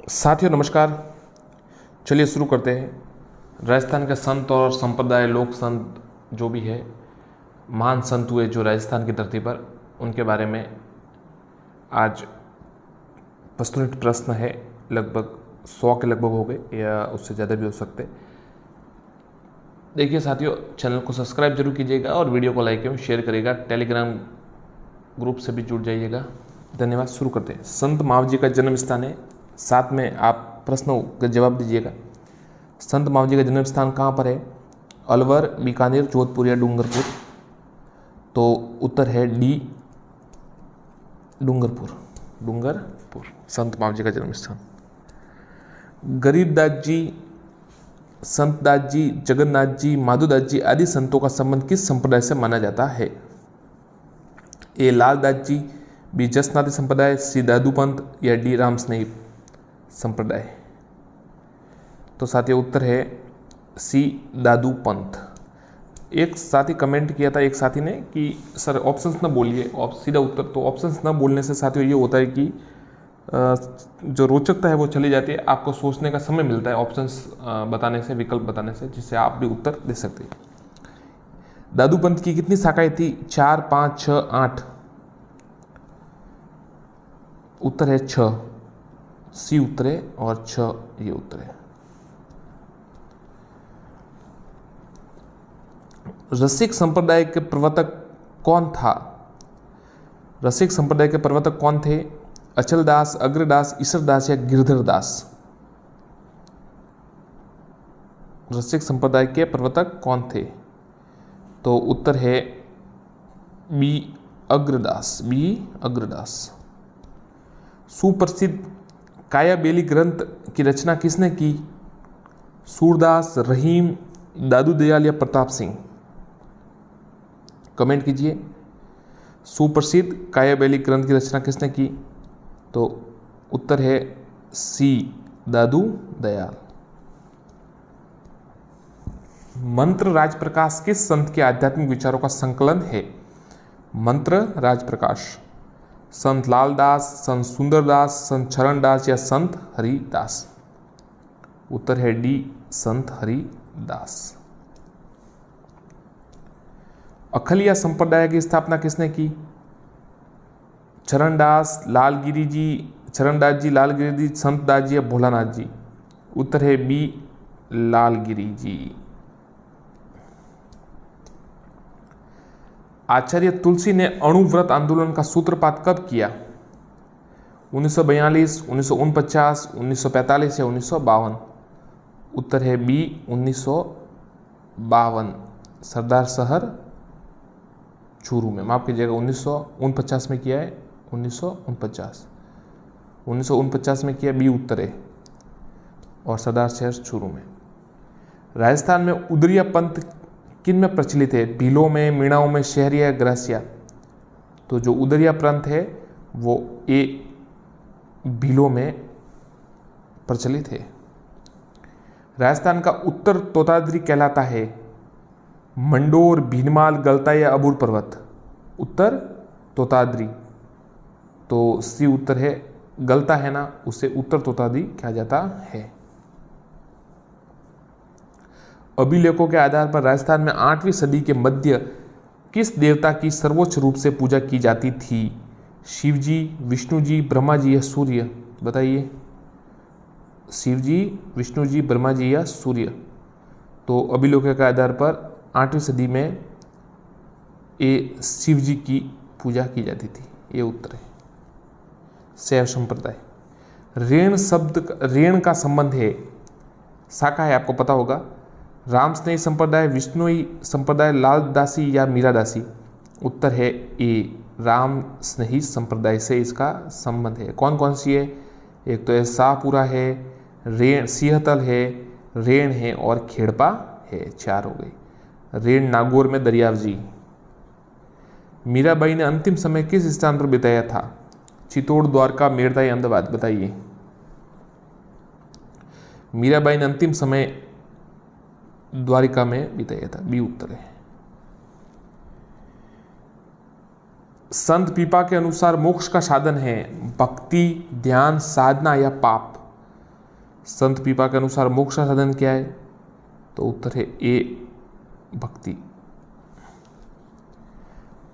साथियों नमस्कार। चलिए शुरू करते हैं। राजस्थान के संत और संप्रदाय लोक संत जो भी है, महान संत हुए जो राजस्थान की धरती पर, उनके बारे में आज प्रस्तुत प्रश्न है। लगभग 100 के लगभग हो गए या उससे ज़्यादा भी हो सकते। देखिए साथियों, चैनल को सब्सक्राइब जरूर कीजिएगा और वीडियो को लाइक एवं शेयर करिएगा। टेलीग्राम ग्रुप से भी जुड़ जाइएगा। धन्यवाद। शुरू करते हैं। संत मावजी का जन्म स्थान है, साथ में आप प्रश्नों का जवाब दीजिएगा। संत मावजी का जन्म स्थान कहाँ पर है? अलवर, बीकानेर, जोधपुर या डूंगरपुर? तो उत्तर है डी, डूंगरपुर। डूंगरपुर संत मावजी का जन्म स्थान। गरीबदास जी, संतदास जी, जगन्नाथ जी, माधोदास जी आदि संतों का संबंध किस संप्रदाय से माना जाता है? ए लालदास जी, बी जसनाथी संप्रदाय, सी दादू पंथ या डी रामस्नेही संप्रदाय? तो साथियों उत्तर है सी दादू पंथ। एक साथी कमेंट किया था, एक साथी ने, कि सर ऑप्शंस ना बोलिए, सीधा उत्तर। तो ऑप्शंस ना बोलने से साथियों ये होता है कि जो रोचकता है वो चली जाती है, आपको सोचने का समय मिलता है ऑप्शंस बताने से, विकल्प बताने से, जिससे आप भी उत्तर दे सकते हैं। दादू पंथ की कितनी शाखाएं थी? 4, 5, 6, 8? उत्तर है 6। सी उत्तर है और 6 ये उत्तर है। रसिक संप्रदाय के प्रवर्तक कौन था? रसिक संप्रदाय के प्रवर्तक कौन थे? अचलदास, अग्रदास, ईश्वरदास या गिरधरदास? रसिक संप्रदाय के प्रवर्तक कौन थे? तो उत्तर है बी, अग्रदास। बी, अग्रदास। सुप्रसिद्ध कायाबेली ग्रंथ की रचना किसने की? सूरदास, रहीम, दादू दयाल या प्रताप सिंह? कमेंट कीजिए। सुप्रसिद्ध कायाबेली ग्रंथ की रचना किसने की? तो उत्तर है सी, दादू दयाल। मंत्र राजप्रकाश किस संत के आध्यात्मिक विचारों का संकलन है? मंत्र राजप्रकाश संत लालदास, संत सुंदरदास, संत चरणदास या संत हरिदास? उत्तर है डी, संत हरिदास। अखलिया संप्रदाय की स्थापना किसने की? चरणदास, लालगिरी जी, चरणदास जी, लालगिरी जी, संतदास जी या भोलानाथ जी? उत्तर है बी, लालगिरी जी। आचार्य तुलसी ने अणुव्रत आंदोलन का सूत्रपात कब किया? 1942, 1949, 1945 या 1952? उत्तर है बी, 1952। सरदार शहर चूरू में, माफ कीजिएगा 1949 में किया है। 1949 में किया, बी उत्तर है, और सरदार शहर चूरू में। राजस्थान में उदरिया पंथ किन में प्रचलित है? भीलों में, मीणाओं में, शहरिया या ग्रासिया? तो जो उदरिया पंथ है वो ए, भीलों में प्रचलित है। राजस्थान का उत्तर तोताद्री कहलाता है? मंडोर, भीनमाल, गलता या अबूर पर्वत? उत्तर तोताद्री। तो सी उत्तर है, गलता है ना, उसे उत्तर तोताद्री कहा जाता है। अभिलेखों के आधार पर राजस्थान में 8वीं सदी के मध्य किस देवता की सर्वोच्च रूप से पूजा की जाती थी? शिव जी, विष्णु जी, ब्रह्मा जी या सूर्य? बताइए। शिव जी, विष्णु जी, ब्रह्मा जी या सूर्य? तो अभिलेखों के आधार पर 8वीं सदी में ये शिव जी की पूजा की जाती थी, ये उत्तर है। शैव संप्रदाय। रेण का संबंध है, शाखा है, आपको पता होगा। रामस्नेही संप्रदाय, विष्णुई संप्रदाय, लालदासी या मीरादासी? उत्तर है ए, रामस्नेही संप्रदाय से इसका संबंध है। कौन कौन सी है? एक तो है शाहपुरा है, रेण सिंहतल है, रेण है और खेड़पा है। 4 हो गई। रेण नागौर में दरियाव जी। मीराबाई ने अंतिम समय किस स्थान पर बिताया था? चित्तौड़, द्वारका, मेरठ या अहमदाबाद? बताइए। मीराबाई ने अंतिम समय द्वारिका में बिताया था, बी उत्तर है। संत पीपा के अनुसार मोक्ष का साधन है भक्ति, ध्यान, साधना या पाप? संत पीपा के अनुसार मोक्ष का साधन क्या है? तो उत्तर है ए भक्ति।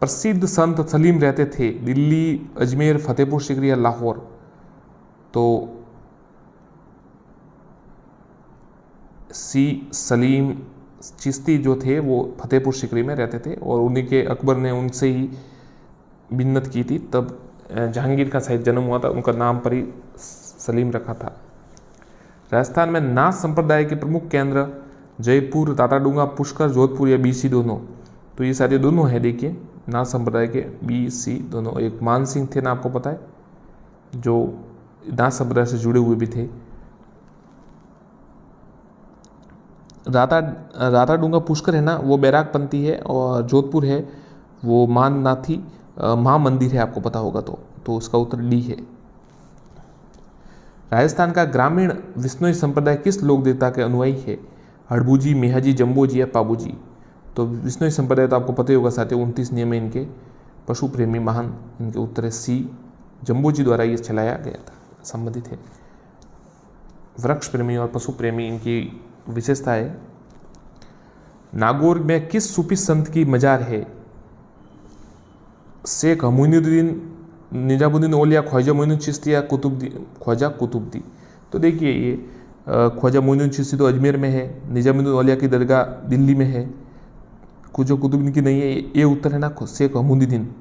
प्रसिद्ध संत सलीम रहते थे दिल्ली, अजमेर, फतेहपुर सीकरी या लाहौर? तो सी सलीम चिश्ती जो थे वो फतेहपुर सीकरी में रहते थे और उन्हीं के अकबर ने उनसे ही बिन्नत की थी, तब जहांगीर का शायद जन्म हुआ था, उनका नाम पर ही सलीम रखा था। राजस्थान में नाथ संप्रदाय के प्रमुख केंद्र जयपुर, ताताडूंगा, पुष्कर, जोधपुर या BC दोनों? तो ये सारे दोनों है, देखिए नाथ संप्रदाय के BC दोनों। एक मान सिंह थे ना, आपको पता है, जो नाथ संप्रदाय से जुड़े हुए भी थे। राताडूंगा पुष्कर है ना, वो बैरागपंथी है, और जोधपुर है वो माननाथी महामंदिर है, आपको पता होगा तो उसका उत्तर डी है। राजस्थान का ग्रामीण विश्नोई संप्रदाय किस लोक देवता के अनुयायी है? हड़बूजी, मेहाजी, जम्बोजी या पाबूजी? तो विश्नोई संप्रदाय तो आपको पता ही होगा साथियों, 29 नियम है इनके, पशु प्रेमी महान, इनके उत्तर है सी, जम्बोजी द्वारा ये चलाया गया था, संबंधित है। वृक्ष प्रेमी और पशु प्रेमी इनकी विशेषता है। नागौर में किस सूफी संत की मजार है? शेख मोइनुद्दीन, निजामुद्दीन औलिया, ख्वाजा मोइनुद्दीन चिश्ती या ख्वाजा कुतुबदी? तो देखिए ये ख्वाजा मोइनुद्दीन चिश्ती तो अजमेर में है, निजामुद्दीन औलिया की दरगाह दिल्ली में है, ख्वाजा कुतुबदी की नहीं है, ये उत्तर है ना शेख हमूदुद्दीन,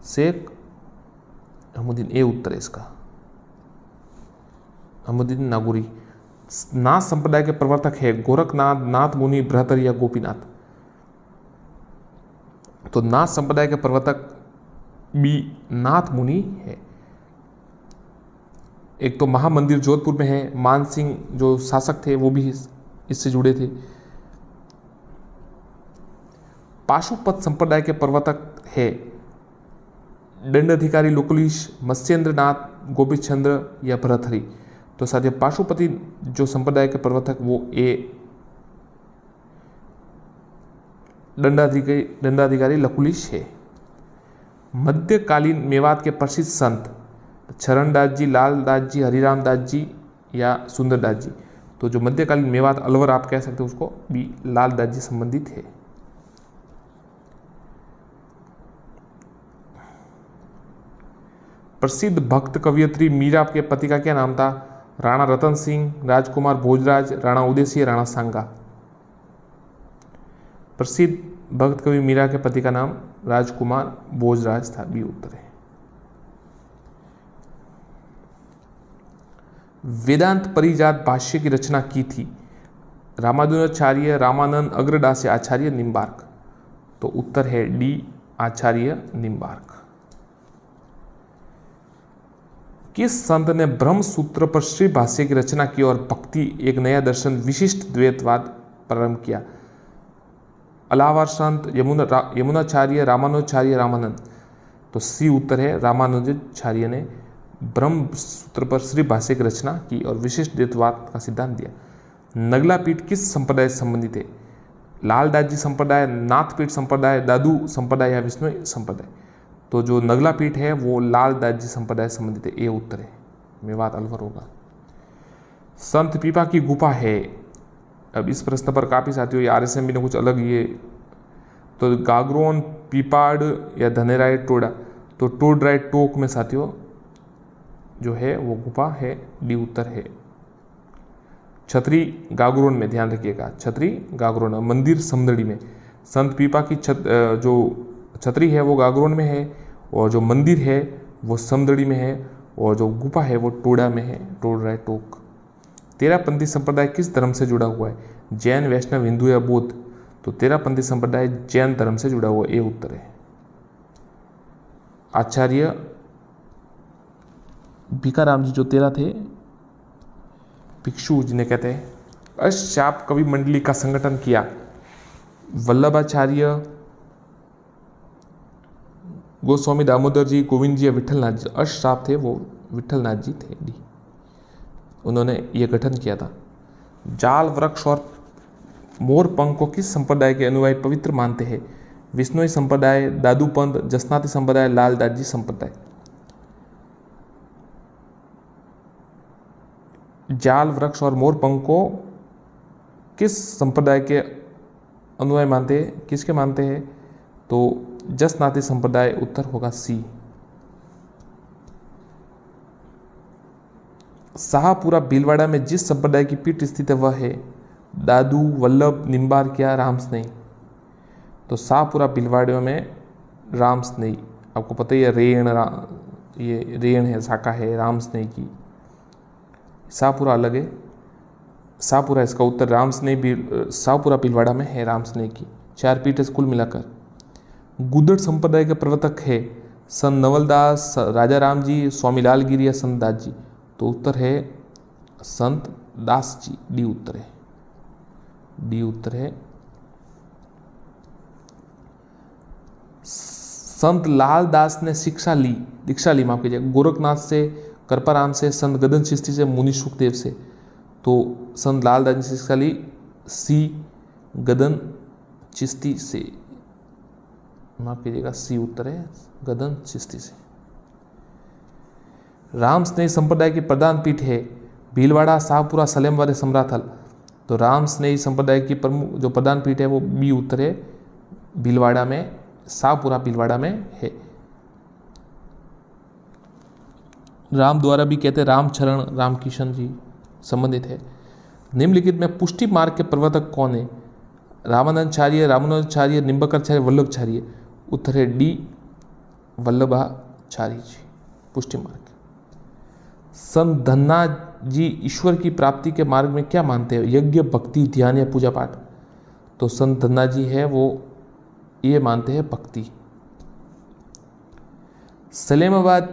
शेख हमूदुद्दीन, ये उत्तर है इसका, हमूदुद्दीन नागौरी। नाथ संप्रदाय के प्रवर्तक है गोरखनाथ, नाथ मुनि, बृहत्तर या गोपीनाथ? तो नाथ संप्रदाय के प्रवर्तक बी नाथ मुनि है। एक तो महामंदिर जोधपुर में है, मान सिंह जो शासक थे वो भी इससे जुड़े थे। पाशुपत संप्रदाय के प्रवर्तक है दंडाधिकारी लोकुलीश, मत्स्येंद्र नाथ, गोपी चंद्र या भरथरी? तो साथियों पाशुपति जो संप्रदाय के प्रवर्तक वो ए दंडाधिकारी लकुलिश है। मध्यकालीन मेवात के प्रसिद्ध संत चरणदास जी, लालदास जी, हरिराम दास जी या सुंदरदास जी? तो जो मध्यकालीन मेवात अलवर आप कह सकते हो उसको भी लालदास जी संबंधित है। प्रसिद्ध भक्त कवियत्री मीरा के पति का क्या नाम था? राणा रतन सिंह, राजकुमार भोजराज, राणा उदयसिंह, राणा सांगा? प्रसिद्ध भक्त कवि मीरा के पति का नाम राजकुमार भोजराज था, बी उत्तर है। वेदांत परिजात भाष्य की रचना की थी रामानुजाचार्य, रामानंद, अग्रदास या आचार्य निम्बार्क? तो उत्तर है डी आचार्य निम्बार्क। किस संत ने ब्रह्म सूत्र पर श्री भाष्य की रचना की और भक्ति एक नया दर्शन विशिष्ट द्वैतवाद प्रारंभ किया? अलाहाबाद संत, यमुनाचार्य, रामानुजाचार्य, रामानंद? तो सी उत्तर है, रामानुजाचार्य ने ब्रह्म सूत्र पर श्री भाष्य की रचना की और विशिष्ट द्वैतवाद का सिद्धांत दिया। नगला पीठ किस संप्रदाय से संबंधित है? लालदास जी संप्रदाय, नाथपीठ संप्रदाय, दादू संप्रदाय या विष्णु संप्रदाय? तो जो नगला पीठ है वो लालदास जी संप्रदाय से संबंधित है, ये उत्तर है, मेवात अलवर होगा। संत पीपा की गुफा है, अब इस प्रश्न पर काफ़ी साथियों RSMB ने कुछ अलग ये, तो गागरोन, पीपाड़ या धनेराय टोडा? तो टोडराय टोक में साथियों जो है वो गुफा है, डी उत्तर है। छतरी गागरोन में, ध्यान रखिएगा, छतरी गागरोन। मंदिर समदड़ी में। संत पीपा की जो छतरी है वो गागरोन में है और जो मंदिर है वो समदड़ी में है और जो गुफा है वो टोडा में है, टोडराय टोक। तेरापंथी संप्रदाय किस धर्म से जुड़ा हुआ है? जैन, वैष्णव, हिंदू या बौद्ध? तो तेरापंथी संप्रदाय जैन धर्म से जुड़ा हुआ, ये उत्तर है। आचार्य भिकाराम जी जो तेरा थे, भिक्षु जिन्हें कहते हैं, अष्टचाप कवि मंडली का संगठन किया? वल्लभाचार्य, गोस्वामी दामोदर जी, गोविंद जी या विठलनाथ जी? अष्टचाप थे वो विठलनाथ जी थे, डी, उन्होंने ये गठन किया था। जाल वृक्ष और मोर पंख को किस संप्रदाय के अनुयायी पवित्र मानते हैं? विष्णुई संप्रदाय, दादूपंथ, जसनाती संप्रदाय, लालदास जी संप्रदाय? जाल, वृक्ष और मोर पंख को किस संप्रदाय के अनुयायी मानते हैं, किसके मानते हैं? तो जसनाती संप्रदाय, उत्तर होगा सी। शाहपुरा भीलवाड़ा में जिस संप्रदाय की पीठ स्थित है वह है दादू, वल्लभ, निम्बार्क या रामस्नेही। तो शाहपुरा भीलवाड़े में रामस्नेही, आपको पता ही है ये रेण है, शाखा है रामस्नेही की। शाहपुरा अलग है, शाहपुरा इसका उत्तर, रामस्नेही भी शाहपुरा भीलवाड़ा में है रामस्नेही की। 4 पीठ कुल मिलाकर। गुदड़ संप्रदाय के प्रवर्तक है संत नवलदास, राजा राम जी, स्वामी लाल गिरी या संत दास जी। तो उत्तर है संत दास जी, डी उत्तर है, डी उत्तर है। संत लाल दास ने दीक्षा ली माफ कीजिए, गोरखनाथ से, कृपाराम से, संत गदन चिश्ती से, मुनि सुखदेव से। तो संत लाल दास ने शिक्षा ली सी, गदन चिश्ती से, माफ कीजिएगा सी उत्तर है, गदन चिश्ती से। रामस्नेही संप्रदाय की प्रधान पीठ है भीलवाड़ा, शाहपुरा, सलेमवाद, समराथल। तो रामस्नेही संप्रदाय की प्रमुख जो प्रधान पीठ है वो बी उत्तर है, भीलवाड़ा में, शाहपुरा भीलवाड़ा में है। राम द्वारा भी कहते हैं रामचरण, रामकिशन जी संबंधित है। निम्नलिखित में पुष्टि मार्ग के प्रवर्तक कौन है? रामानंदाचार्य, रामानुजाचार्य, निम्बकाचार्य, वल्लभाचार्य। उत्तर है डी, वल्लभाचार्य जी, पुष्टि मार्ग। संत धन्ना जी ईश्वर की प्राप्ति के मार्ग में क्या मानते हैं? यज्ञ, भक्ति, ध्यान या पूजा पाठ। तो संत धन्ना जी है वो ये मानते हैं भक्ति। सलेमाबाद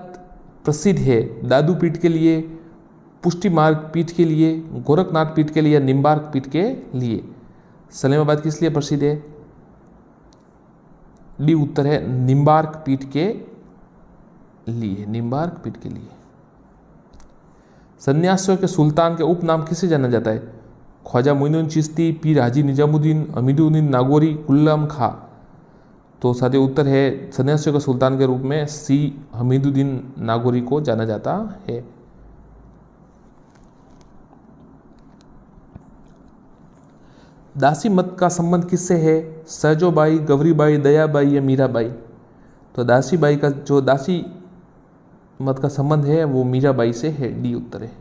प्रसिद्ध है दादू पीठ के लिए, पुष्टि मार्ग पीठ के लिए, गोरखनाथ पीठ के लिए या निम्बार्क पीठ के लिए। सलेमाबाद किस लिए प्रसिद्ध है? डी उत्तर है, निम्बार्क पीठ के लिए, निम्बार्क पीठ के लिए। सन्यासियों के सुल्तान के उपनाम किसे जाना जाता है? ख्वाजा मोइनुद्दीन चिश्ती, पीर हाजी निजामुद्दीन, हमीदुद्दीन नागौरी, कुल्लम खां। तो साथी उत्तर है सन्यासियों के सुल्तान के रूप में सी, हमीदुद्दीन नागौरी को जाना जाता है। दासी मत का संबंध किससे है? सहजोबाई, गौरीबाई, दयाबाई या मीराबाई। तो दासी बाई का जो दासी मत का संबंध है वो मीराबाई से है, डी उत्तर है।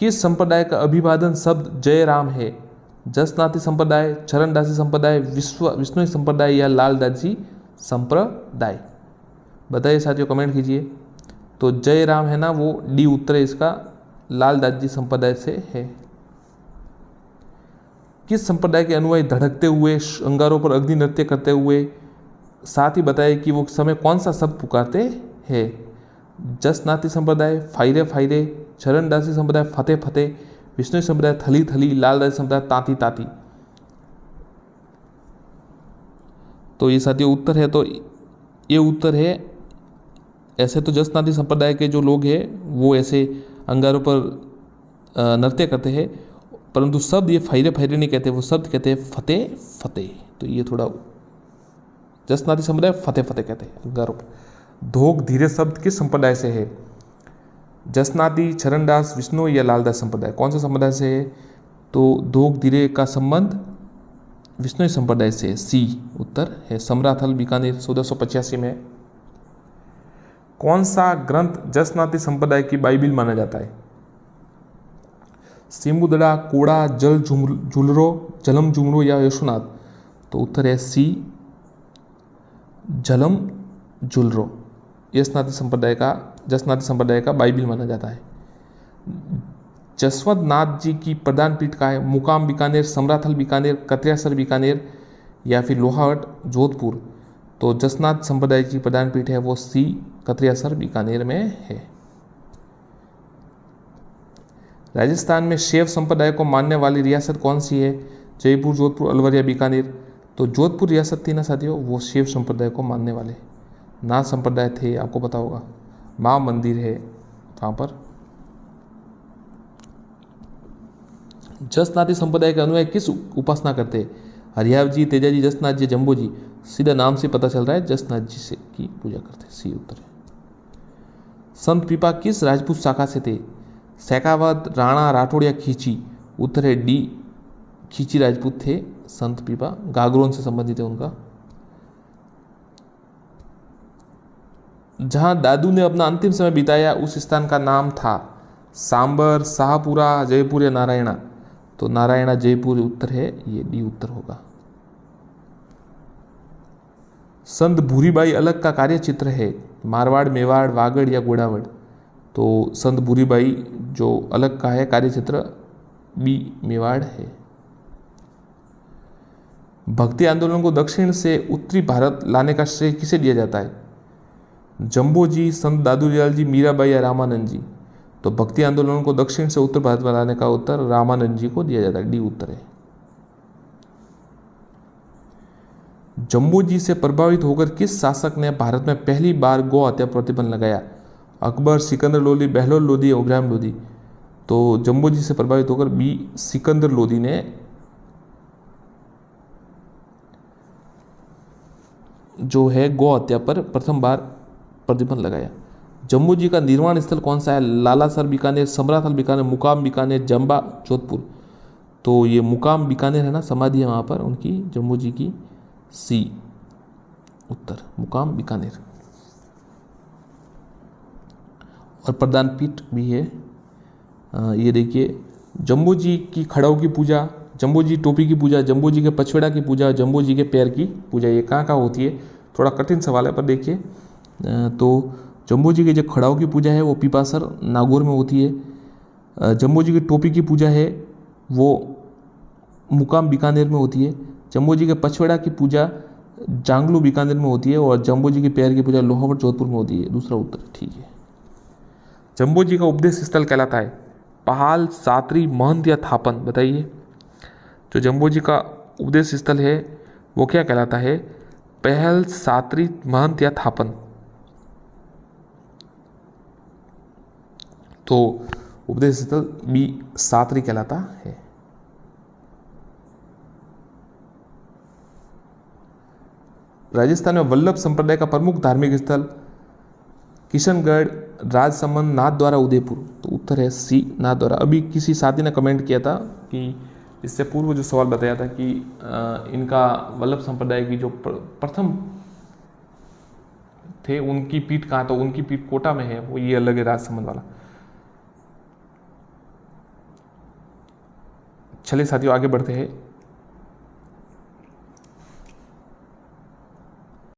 किस संप्रदाय का अभिवादन शब्द जय राम है? जसनाती संप्रदाय, चरणदासी संप्रदाय, विष्णु संप्रदाय या लालदासी संप्रदाय। बताइए साथियों, कमेंट कीजिए। तो जय राम है ना, वो डी उत्तर है इसका, लालदासी संप्रदाय से है। किस संप्रदाय के अनुयायी धड़कते हुए, अंगारों पर अग्नि नृत्य करते हुए, साथ ही बताए कि वो समय कौन सा शब्द पुकारते हैं? जसनाती संप्रदाय फायरे फायरे, चरणदासी संप्रदाय फतेह फतेह, विष्णु संप्रदाय थली थली, लालदासी संप्रदाय ताती ताती। तो ये साथियों उत्तर है, तो ये उत्तर है। ऐसे तो जसनाती संप्रदाय के जो लोग हैं वो ऐसे अंगारों पर नृत्य करते हैं, परंतु शब्द ये फायरे फायरे नहीं कहते, वो शब्द कहते हैं फतेह फतेह। तो ये थोड़ा जसनाती संप्रदाय फतेह फतेह कहते हैं अंगारों पर। धोक धीरे शब्द किस संप्रदाय से है? जसनाती, चरणदास, विष्णु या लालदास संप्रदाय। कौन सा संप्रदाय से है? तो धोक धीरे का संबंध विष्णु संप्रदाय से है, सी उत्तर है। समराथल बीकानेर 1485 में। कौन सा ग्रंथ जसनाती संप्रदाय की बाइबिल माना जाता है? सिमुदड़ा, कोड़ा, जलम जुमरो या यशुनाथ। तो उत्तर है सी, झलम जुलरो। जसनाती संप्रदाय का बाइबिल माना जाता है। जसवंत नाथ जी की प्रधान पीठ का है? मुकाम बीकानेर, समराथल बीकानेर, कत्रियासर बीकानेर या फिर लोहावट जोधपुर। तो जसनाथ संप्रदाय की प्रधान पीठ है वो सी, कत्रियासर बीकानेर में है। राजस्थान में शैव संप्रदाय को मानने वाली रियासत कौन सी है? जयपुर, जोधपुर, अलवर या बीकानेर। तो जोधपुर रियासत थी ना साथियों, वो शैव संप्रदाय को मानने वाले। नाथ संप्रदाय थे, आपको पता होगा, माँ मंदिर है वहाँ पर। जसनाती संप्रदाय के अनुयायी किस उपासना करते हैं? हरियाव जी, तेजा जी, जसनाथ जी, जम्बो जी। सीधा नाम से पता चल रहा है जसनाथ जी से की पूजा करते हैं, सी उत्तर है। संत पीपा किस राजपूत शाखा से थे? शेखावत, राणा, राठौड़ या खींची? उत्तर है डी, खींची राजपूत थे संत पीपा, गागरोन से संबंधित है उनका। जहां दादू ने अपना अंतिम समय बिताया उस स्थान का नाम था सांबर, शाहपुरा, जयपुर या नारायणा? तो नारायणा जयपुर उत्तर है, ये डी उत्तर होगा। संत भूरीबाई अलग का कार्य चित्र है? मारवाड़, मेवाड़, वागड़ या गोड़ावड़? तो संत भूरीबाई जो अलग का है कार्य चित्र, बी मेवाड़ है। भक्ति आंदोलन को दक्षिण से उत्तरी भारत लाने का श्रेय किसे दिया जाता है? जम्बो जी, संत दादूलाल जी, मीराबाई या रामानंद जी? तो भक्ति आंदोलन को दक्षिण से उत्तर भारत में लाने का उत्तर रामानंद जी को दिया जाता है, डी उत्तर है। जम्बो जी से प्रभावित होकर किस शासक ने भारत में पहली बार गौ हत्या प्रतिबंध लगाया? अकबर, सिकंदर लोदी, बहलोल लोदी या इब्राहिम लोदी? तो जम्बो जी से प्रभावित होकर बी सिकंदर लोदी ने जो है गौ हत्या पर प्रथम बार प्रतिबंध लगाया। जम्बू जी का निर्वाण स्थल कौन सा है? लालासर बीकानेर, समराथल बीकानेर, मुकाम बीकानेर, जंबा जोधपुर? तो ये मुकाम बीकानेर है ना, समाधि है वहाँ पर उनकी, जम्बू जी की, सी उत्तर, मुकाम बीकानेर। और प्रदान पीठ भी है, ये देखिए, जम्बू जी की खड़ाऊ की पूजा, जम्बू जी टोपी की पूजा, जम्बू जी के पछवेड़ा की पूजा, जम्बू जी के पैर की पूजा, ये कहाँ होती है? थोड़ा कठिन सवाल है पर देखिए, तो जम्बू जी के जो खड़ाऊ की पूजा है वो पीपासर नागौर में होती है। जम्बू जी की टोपी की पूजा है वो मुकाम बीकानेर में होती है। जम्बू जी के पछवेड़ा की पूजा जांगलू बीकानेर में होती है और जम्बू जी के पैर की पूजा लोहावट जोधपुर में होती है। दूसरा उत्तर ठीक है। जम्बू जी का उपदेश स्थल कहलाता है पहाल, सातरी, महंत या थापन? बताइए। जो जम्बू जी का उपदेश स्थल है वो क्या कहलाता है? पहल, सातरी, महंत या थापन? तो उपदेश स्थल बी सातरी कहलाता है। राजस्थान में वल्लभ संप्रदाय का प्रमुख धार्मिक स्थल? किशनगढ़, राजसमंद, नाथद्वारा, उदयपुर? तो उत्तर है सी, नाथद्वारा। अभी किसी साथी ने कमेंट किया था कि इससे पूर्व जो सवाल बताया था कि इनका वल्लभ संप्रदाय की जो प्रथम थे उनकी पीठ कहाँ? तो उनकी पीठ कोटा में है, वो ये अलग है राजसमंद वाला। चलिए साथियों आगे बढ़ते हैं।